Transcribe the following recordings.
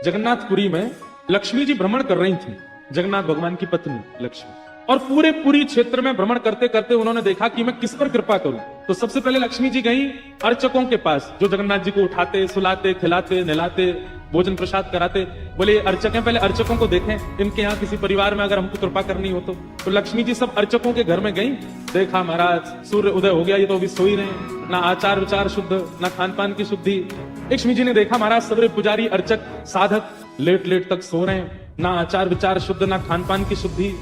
जगन्नाथपुरी में लक्ष्मी जी भ्रमण कर रही थी, जगन्नाथ भगवान की पत्नी लक्ष्मी। और पूरी क्षेत्र में भ्रमण करते करते उन्होंने देखा कि मैं किस पर कृपा करूं। तो सबसे पहले लक्ष्मी जी गई अर्चकों के पास, जो जगन्नाथ जी को उठाते, सुलाते, खिलाते, नहलाते, भोजन प्रसाद कराते। बोले अर्चक हैं, पहले अर्चकों को देखें, इनके यहाँ किसी परिवार में अगर हमको कृपा करनी हो तो लक्ष्मी जी सब अर्चकों के घर में गई। देखा महाराज सूर्य उदय हो गया, ये तो अभी सो ही रहे हैं, ना आचार विचार शुद्ध, ना खान पान की शुद्धि। लक्ष्मी जी ने देखा महाराज सबरे पुजारी अर्चक साधक लेट लेट तक सो रहे हैं, ना आचार विचार शुद्ध, ना खान पान की शुद्धि,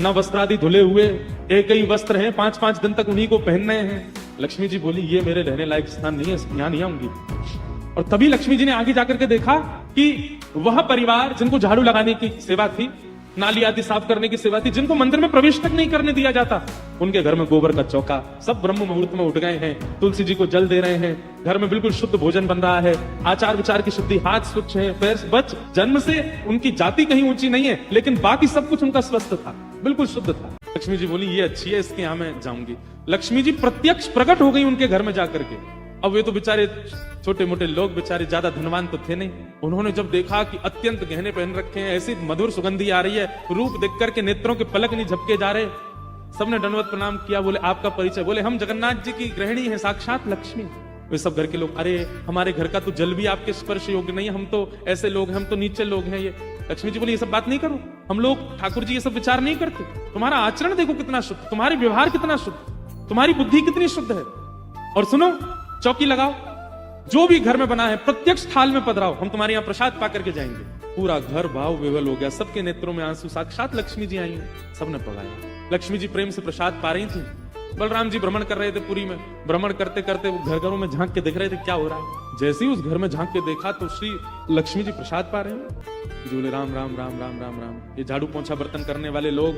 ना वस्त्रादि धुले हुए, एक ही वस्त्र हैं, 5-5 दिन तक उन्हीं को पहनने हैं। लक्ष्मी जी बोली ये मेरे रहने लायक स्थान नहीं है, यहाँ नहीं आऊंगी। और तभी लक्ष्मी जी ने आगे जाकर के देखा कि वह परिवार जिनको झाड़ू लगाने की सेवा थी, नाली आदि साफ करने की सेवा थी, जिनको मंदिर में प्रवेश तक नहीं करने दिया जाता, उनके घर में गोबर का चौका, सब ब्रह्म मुहूर्त में उठ गए हैं, तुलसी जी को जल दे रहे हैं, घर में बिल्कुल शुद्ध भोजन बन रहा है, आचार विचार की शुद्धि, हाथ स्वच्छ है, पैर स्वच्छ, जन्म से उनकी जाति कहीं ऊंची नहीं है, लेकिन बाकी सब कुछ उनका स्वस्थ था, बिल्कुल शुद्ध था। लक्ष्मी जी बोली ये अच्छी है, इसके यहाँ मैं जाऊंगी। लक्ष्मी जी प्रत्यक्ष प्रकट हो गई उनके घर में जाकर के। अब वे तो बेचारे छोटे मोटे लोग, बेचारे ज्यादा धनवान तो थे नहीं। उन्होंने जब देखा कि अत्यंत गहने पहन रखे हैं, ऐसी मधुर सुगंधी आ रही है, रूप देख करके नेत्रों के पलक नहीं झपके जा रहे, सबने दंडवत प्रणाम किया। बोले आपका परिचय? बोले हम जगन्नाथ जी की गृहिणी हैं, साक्षात लक्ष्मी। वे सब घर के लोग, अरे हमारे घर का तो जल भी आपके स्पर्श योग्य नहीं है, हम तो ऐसे लोग हैं, हम तो नीचे लोग हैं। ये लक्ष्मी जी बोली ये सब बात नहीं करो, हम लोग ठाकुर जी ये सब विचार नहीं करते। तुम्हारा आचरण देखो कितना शुद्ध, तुम्हारे व्यवहार कितना शुद्ध, तुम्हारी बुद्धि कितनी शुद्ध है। और सुनो, चौकी लगाओ, जो भी घर में बना है प्रत्यक्ष थाल में पधराओ, हम तुम्हारे यहाँ प्रसाद पा करके जाएंगे। पूरा घर भाव विवल हो गया, सबके नेत्रों में आंसू, साक्षात लक्ष्मी जी आई, सबने पगाया। लक्ष्मी जी प्रेम से प्रसाद पा रही थी। बलराम जी भ्रमण कर रहे थे पुरी में, भ्रमण करते करते वो घर घरों में झांक के देख रहे थे क्या हो रहा है। जैसे ही उस घर में झांक के देखा तो श्री लक्ष्मी जी प्रसाद पा रहे हैं। बोले राम राम राम राम राम राम, ये झाड़ू पोंछा बर्तन करने वाले लोग,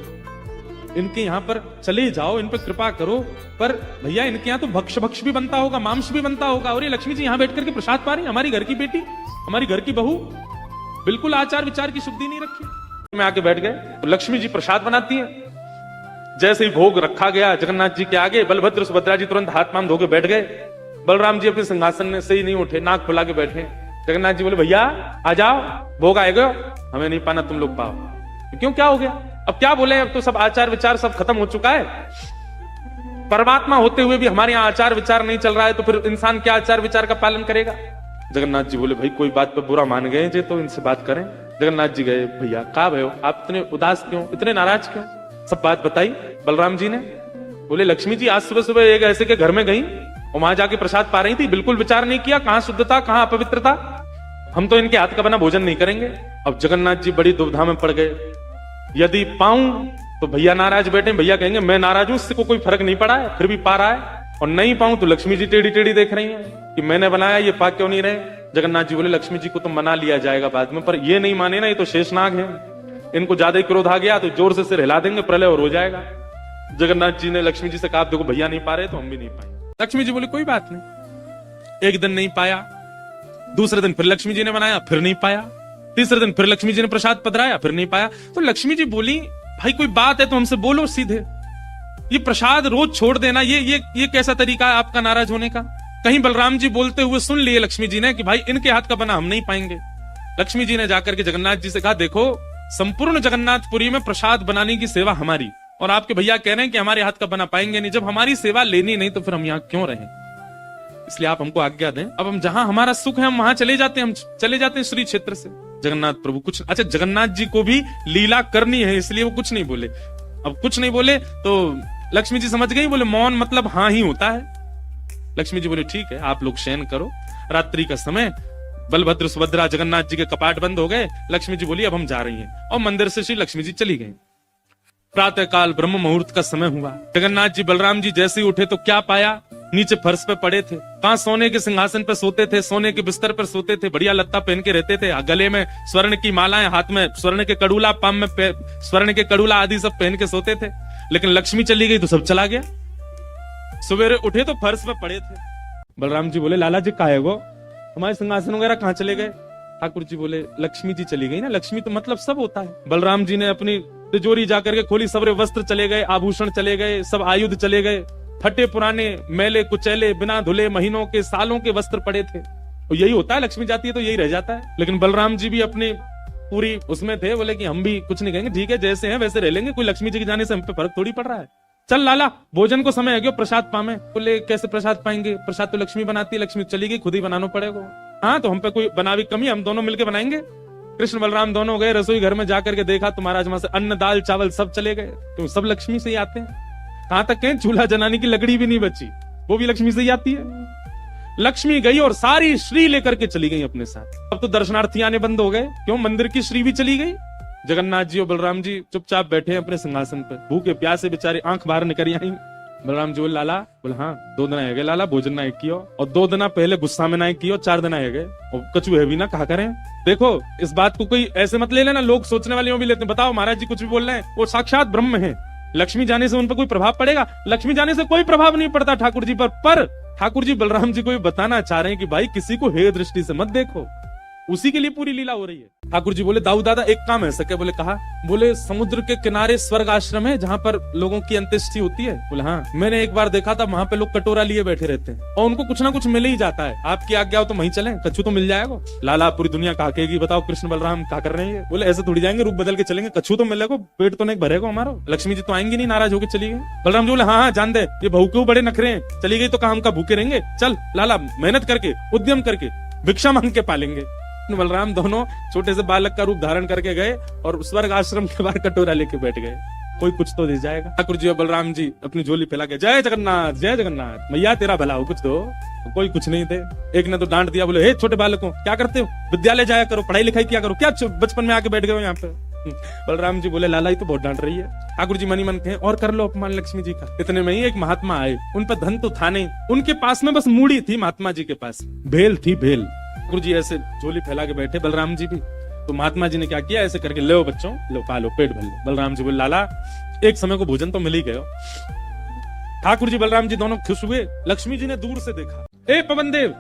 इनके यहाँ पर चले जाओ, इन पर कृपा करो। पर भैया इनके यहाँ तो भक्ष भी बनता होगा, मांस भी बनता होगा, और ये लक्ष्मी जी यहाँ बैठ करके प्रसाद पा रही, हमारी घर की बेटी, हमारी घर की बहू, बिल्कुल आचार विचार की शुद्धि नहीं रखी। में आके बैठ गए तो लक्ष्मी जी प्रसाद बनाती है। जैसे ही भोग रखा गया जगन्नाथ जी के आगे, बलभद्र सुभद्रा जी तुरंत हाथ पांव धो के बैठ गए। बलराम जी अपने सिंहासन से ही नहीं उठे, नाक फुला के बैठे। जगन्नाथ जी बोले भैया आ जाओ, भोग आएगा, हमें नहीं पाना, तुम लोग पाओ। क्यों, क्या हो गया? अब क्या बोले, अब तो सब आचार विचार सब खत्म हो चुका है। परमात्मा होते हुए भी हमारे यहाँ आचार विचार नहीं चल रहा है, तो फिर इंसान क्या आचार विचार का पालन करेगा? जगन्नाथ जी बोले भाई कोई बात पे बुरा मान गए जे, तो इनसे बात करें। जगन्नाथ जी गए, भैया कहा भयो, आप इतने उदास क्यों, इतने नाराज क्यों? सब बात बताई बलराम जी ने। बोले लक्ष्मी जी आज सुबह सुबह एक ऐसे के घर में गई और वहां जाके प्रसाद पा रही थी, बिल्कुल विचार नहीं किया कहां शुद्धता कहां अपवित्रता, हम तो इनके हाथ का बना भोजन नहीं करेंगे। अब जगन्नाथ जी बड़ी दुविधा में पड़ गए, यदि पाऊं तो भैया नाराज बैठे, भैया कहेंगे मैं नाराज हूं, इससे कोई फर्क नहीं पड़ा है, फिर भी पा रहा है। और नहीं पाऊं तो लक्ष्मी जी टेढ़ी टेढ़ी देख रही हैं कि मैंने बनाया, ये पा क्यों नहीं रहे। जगन्नाथ जी बोले लक्ष्मी जी को तो मना लिया जाएगा बाद में, पर ये नहीं माने ना, ये तो शेषनाग है, इनको ज्यादा ही क्रोध आ गया तो जोर से सिर हिला देंगे, प्रलय और हो जाएगा। जगन्नाथ जी ने लक्ष्मी जी से कहा देखो भैया नहीं पा रहे तो हम भी नहीं पाए। लक्ष्मी जी बोले कोई बात नहीं। एक दिन नहीं पाया, दूसरे दिन फिर लक्ष्मी जी ने बनाया, फिर नहीं पाया, तीसरे दिन फिर लक्ष्मी जी ने प्रसाद पधराया, फिर नहीं पाया। तो लक्ष्मी जी बोली भाई कोई बात है तो हमसे बोलो सीधे, ये प्रसाद रोज छोड़ देना, ये कैसा तरीका है आपका नाराज होने का? कहीं बलराम जी बोलते हुए सुन लिए लक्ष्मी जी ने कि भाई इनके हाथ का बना हम नहीं पाएंगे। लक्ष्मी जी ने जाकर के जगन्नाथ जी से कहा देखो संपूर्ण जगन्नाथपुरी में प्रसाद बनाने की सेवा हमारी, और आपके भैया कह रहे हैं कि हमारे हाथ का बना पाएंगे नहीं। जब हमारी सेवा लेनी नहीं तो फिर हम यहाँ क्यों रहें? इसलिए आप हमको आज्ञा दें, अब हम जहां हमारा सुख है हम वहां चले जाते हैं, हम चले जाते हैं श्री क्षेत्र से। जगन्नाथ प्रभु कुछ, अच्छा जगन्नाथ जी को भी लीला करनी है इसलिए वो कुछ नहीं बोले। अब कुछ नहीं बोले तो लक्ष्मी जी समझ गई, बोले मौन मतलब हाँ ही होता है। लक्ष्मी जी बोले ठीक है आप लोग शयन करो। रात्रि का समय, बलभद्र सुभद्रा जगन्नाथ जी के कपाट बंद हो गए। लक्ष्मी जी बोली अब हम जा रही हैं, और मंदिर से श्री लक्ष्मी जी चली गई। प्रातः काल ब्रह्म मुहूर्त का समय हुआ। जगन्नाथ जी बलराम जी जैसे ही उठे तो क्या पाया, नीचे फर्श पे पड़े थे। कहां सोने के सिंहासन पर सोते थे, सोने के बिस्तर पर सोते थे, बढ़िया लत्ता पहन के रहते थे, गले में स्वर्ण की मालाएं, हाथ में स्वर्ण के कड़ूला, पाम में स्वर्ण के कड़ूला आदि सब पहन के सोते थे। लेकिन लक्ष्मी चली गई तो सब चला गया। सवेरे उठे तो फर्श पे पड़े थे। बलराम जी बोले लाला जी काहे गो, हमारे सिंहासन वगैरह कहाँ चले गए? ठाकुर जी बोले लक्ष्मी जी चली गई ना, लक्ष्मी तो मतलब सब होता है। बलराम जी ने अपनी तिजोरी जाकर के खोली, सबरे वस्त्र चले गए, आभूषण चले गए, सब आयुध चले गए, फटे पुराने मैले कुचैले बिना धुले महीनों के सालों के वस्त्र पड़े थे। और यही होता है, लक्ष्मी जाती है तो यही रह जाता है। लेकिन बलराम जी भी अपनी पूरी उसमें थे, बोले कि हम भी कुछ नहीं कहेंगे, ठीक है जैसे हैं वैसे रह लेंगे, कोई लक्ष्मी जी के जाने से हम पे फर्क थोड़ी पड़ रहा है। चल लाला भोजन को समय है गयो, प्रसाद पावे। बोले कैसे प्रसाद पाएंगे, प्रसाद तो लक्ष्मी बनाती है, लक्ष्मी चली गई, खुद ही बनाना पड़ेगा। हाँ तो हम पे कोई बनावी कमी, हम दोनों मिलके बनाएंगे। कृष्ण बलराम दोनों गए रसोई घर में, जाकर के देखा तो महाराज वहां से अन्न दाल चावल सब चले गए, तो सब लक्ष्मी से ही आते हैं। कहां तक कहें, चूल्हा जलाने की लकड़ी भी नहीं बची, वो भी लक्ष्मी से ही आती है। लक्ष्मी गई और सारी श्री लेकर के चली गई अपने साथ। अब तो दर्शनार्थी आने बंद हो गए, क्यों, मंदिर की श्री भी चली गई। जगन्नाथ जी और बलराम जी चुपचाप बैठे हैं अपने सिंहासन पर, भूखे प्यासे बेचारे आंख बाहर निकल आई। बलराम जी बोले लाला, बोले हाँ 2 दिन आए गए लाला, भोजन ना एक कियो, और 2 दिन पहले गुस्सा में ना एक कियो, 4 दिन आए गए, और कछु है भी ना, कहा करें। देखो इस बात को कोई ऐसे मत ले लेना, लोग सोचने वाले भी लेते हैं, बताओ महाराज जी कुछ भी बोल रहे हैं, वो साक्षात ब्रह्म है। लक्ष्मी जाने से उन पर कोई प्रभाव पड़ेगा? लक्ष्मी जाने से कोई प्रभाव नहीं पड़ता ठाकुर जी पर ठाकुर जी बलराम जी को भी बताना चाह रहे हैं कि भाई किसी को हेय दृष्टि से मत देखो, उसी के लिए पूरी लीला हो रही है। ठाकुर जी बोले दाऊ दादा एक काम है सके, बोले कहा, बोले समुद्र के किनारे स्वर्ग आश्रम है जहाँ पर लोगों की अंत्येष्टि होती है। बोले हाँ, मैंने एक बार देखा था वहाँ पे लोग कटोरा लिए बैठे रहते हैं और उनको कुछ ना कुछ मिल ही जाता है, आपकी आज्ञा हो तो वहीं चलें, कछु तो मिल जाएगा। लाला पूरी दुनिया कहेगी बताओ कृष्ण बलराम क्या कर रहे हैं। बोले ऐसे थोड़ी जाएंगे, रूप बदल के चलेंगे, कछु तो मिलेगा, पेट तो नहीं भरेगा हमारा, लक्ष्मी जी तो आएंगी नहीं, नाराज होकर चली गई। बलराम जी बोले हाँ जान दे, ये बहू क्यों बड़े नखरे हैं, चली गई तो कहा हम का भूखे रहेंगे, चल लाला मेहनत करके उद्यम करके भिक्षा मांग के पालेंगे। बलराम दोनों छोटे से बालक का रूप धारण करके गए और स्वर्ग आश्रम के बाहर कटोरा लेके बैठ गए, कोई कुछ तो दे जाएगा। ठाकुर जी और बलराम जी अपनी झोली फैला के जय जगन्नाथ मैया तेरा भला हो, कुछ दो। कोई कुछ नहीं थे। एक ने तो डांट दिया, बोले हे छोटे बालकों क्या करते हो, विद्यालय जाया करो, पढ़ाई लिखाई किया करो, क्या बचपन में आके बैठ गए हो यहाँ पे। बलराम जी बोले लाला ही तो बहुत डांट रही है। ठाकुर जी मनी मन कहे और कर लो अपमान लक्ष्मी जी का। इतने में ही एक महात्मा आए, उन पर धन तो था नहीं, उनके पास में बस मूड़ी थी, महात्मा जी के पास भेल थी, भेल। ठाकुर जी ऐसे झोली फैला के बैठे, बलराम जी भी, तो महात्मा जी ने क्या किया, ऐसे करके लो बच्चों लो खा लो, पेट भर लो। बलराम जी बोले लाला एक समय को भोजन तो मिल ही गया। ठाकुर जी बलराम जी दोनों खुश हुए। लक्ष्मी जी ने दूर से देखा, ए पवन देव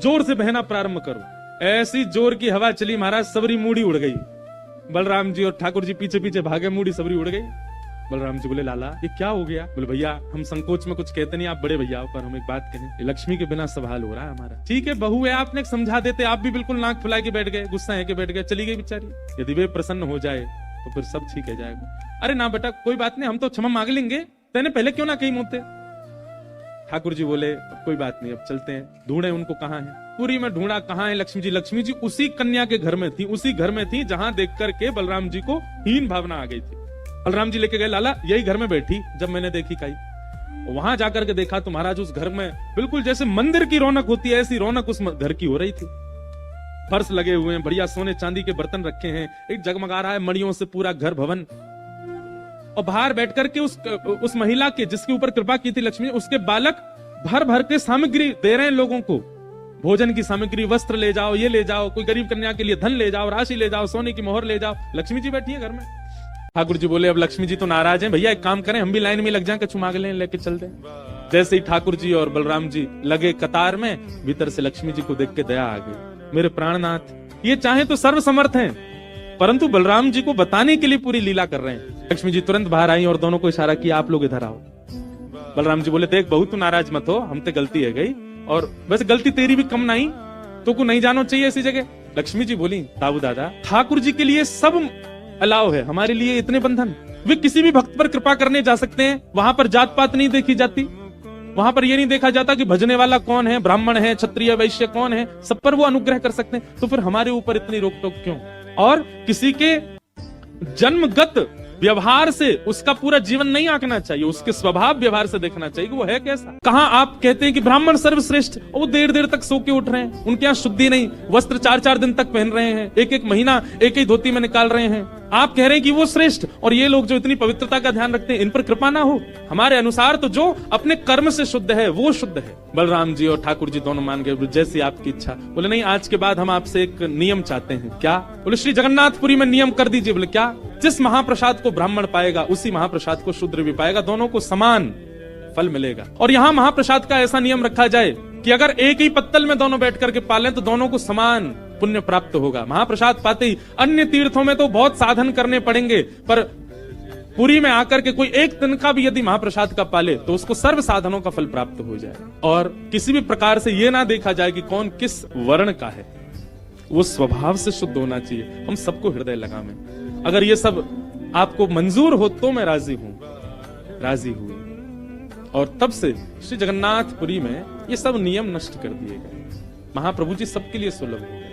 जोर से बहना प्रारंभ करो। ऐसी जोर की हवा चली महाराज, सबरी मूड़ी उड़ गई। बलराम जी और ठाकुर जी पीछे पीछे भागे, मूड़ी सबरी उड़ गई। बलराम जी बोले लाला ये क्या हो गया। बोले भैया हम संकोच में कुछ कहते नहीं, आप बड़े भैया पर हम एक बात कहें, ये लक्ष्मी के बिना सवाल हो रहा है हमारा। ठीक है बहू है, आपने समझा देते, आप भी बिल्कुल नाक फुला के बैठ गए, गुस्सा है के बैठ गए, चली गई बेचारी। यदि वे प्रसन्न हो जाए तो फिर सब ठीक है जाएगा। अरे ना बेटा कोई बात नहीं, हम तो क्षमा मांग लेंगे, तेने पहले क्यों ना कहीं मुझसे। ठाकुर जी बोले कोई बात नहीं, अब चलते हैं, ढूंढे उनको कहाँ है। पूरी में ढूंढा, कहाँ है लक्ष्मी जी। लक्ष्मी जी उसी कन्या के घर में थी, उसी घर में थी जहां देख करके बलराम जी को हीन भावना आ गई थी। बलराम जी लेके गए, लाला यही घर में बैठी जब मैंने देखी कहीं। वहां जाकर के देखा तो महाराज उस घर में बिल्कुल जैसे मंदिर की रौनक होती है, ऐसी रौनक उस घर की हो रही थी। फर्श लगे हुए हैं, बढ़िया सोने चांदी के बर्तन रखे हैं, एक जगमगा रहा है मणियों से पूरा घर भवन। और बाहर बैठ करके उस महिला के जिसके ऊपर कृपा की थी लक्ष्मी, उसके बालक भर भर के सामग्री दे रहे हैं लोगों को, भोजन की सामग्री, वस्त्र ले जाओ, ये ले जाओ, कोई गरीब कन्या के लिए धन ले जाओ, राशि ले जाओ, सोने की मोहर ले जाओ। लक्ष्मी जी बैठी है घर में। ठाकुर जी बोले अब लक्ष्मी जी तो नाराज हैं, भैया एक काम करें हम भी लाइन में लग जाएं, कछु मांग लें, लेके चलते हैं। जैसे ही ठाकुर जी और बलराम जी लगे कतार में, भीतर से लक्ष्मी जी को देख के दया आ गई। मेरे प्राणनाथ ये चाहे तो सर्वसमर्थ हैं, परंतु बलराम जी को बताने के लिए पूरी लीला कर रहे हैं। लक्ष्मी जी तुरंत बाहर आई और दोनों को इशारा किया आप लोग इधर आओ। बलराम जी बोले देख बहुत नाराज मत हो, हमसे गलती है गई, और वैसे गलती तेरी भी कम नहीं, तो को नहीं जाना चाहिए ऐसी जगह। लक्ष्मी जी बोली ताऊ दादा ठाकुर जी के लिए सब अलाव है, हमारे लिए इतने बंधन। वे किसी भी भक्त पर कृपा करने जा सकते हैं, वहां पर जात पात नहीं देखी जाती, वहां पर यह नहीं देखा जाता कि भजने वाला कौन है, ब्राह्मण है, क्षत्रिय वैश्य कौन है, सब पर वो अनुग्रह कर सकते हैं। तो फिर हमारे ऊपर इतनी रोक टोक क्यों। और किसी के जन्मगत व्यवहार से उसका पूरा जीवन नहीं आंकना चाहिए, उसके स्वभाव व्यवहार से देखना चाहिए कि वो है कैसा। कहाँ आप कहते हैं कि ब्राह्मण सर्वश्रेष्ठ, वो देर देर तक सो के उठ रहे हैं, उनके यहाँ शुद्धि नहीं, वस्त्र 4-4 दिन तक पहन रहे हैं, एक महीना एक ही धोती में निकाल रहे हैं। आप कह रहे हैं कि वो श्रेष्ठ, और ये लोग जो इतनी पवित्रता का ध्यान रखते हैं इन पर कृपा ना हो। हमारे अनुसार तो जो अपने कर्म से शुद्ध है वो शुद्ध है। बलराम जी और ठाकुर जी दोनों मान गए, जैसी आपकी इच्छा। बोले नहीं आज के बाद हम आपसे एक नियम चाहते हैं। क्या। बोले श्री जगन्नाथपुरी में नियम कर दीजिए। बोले क्या। जिस महाप्रसाद को ब्राह्मण पाएगा उसी महाप्रसाद को शूद्र भी पाएगा, दोनों को समान फल मिलेगा। और यहाँ महाप्रसाद का ऐसा नियम रखा जाए कि अगर एक ही पत्तल में दोनों बैठ करके पालें तो दोनों को समान पुण्य प्राप्त होगा। महाप्रसाद पाते ही अन्य तीर्थों में तो बहुत साधन करने पड़ेंगे, पर पुरी में आकर के कोई एक दिन का भी यदि महाप्रसाद का पाले तो उसको सर्व साधनों का फल प्राप्त हो जाए, और किसी भी प्रकार से यह ना देखा जाए कि कौन किस वर्ण का है, वो स्वभाव से शुद्ध होना चाहिए। हम सबको हृदय लगावे। अगर ये सब आपको मंजूर हो तो मैं राजी हूं, राजी हुई। और तब से श्री जगन्नाथपुरी में ये सब नियम नष्ट कर दिए गए। महाप्रभु जी सबके लिए सुलभ हो गए।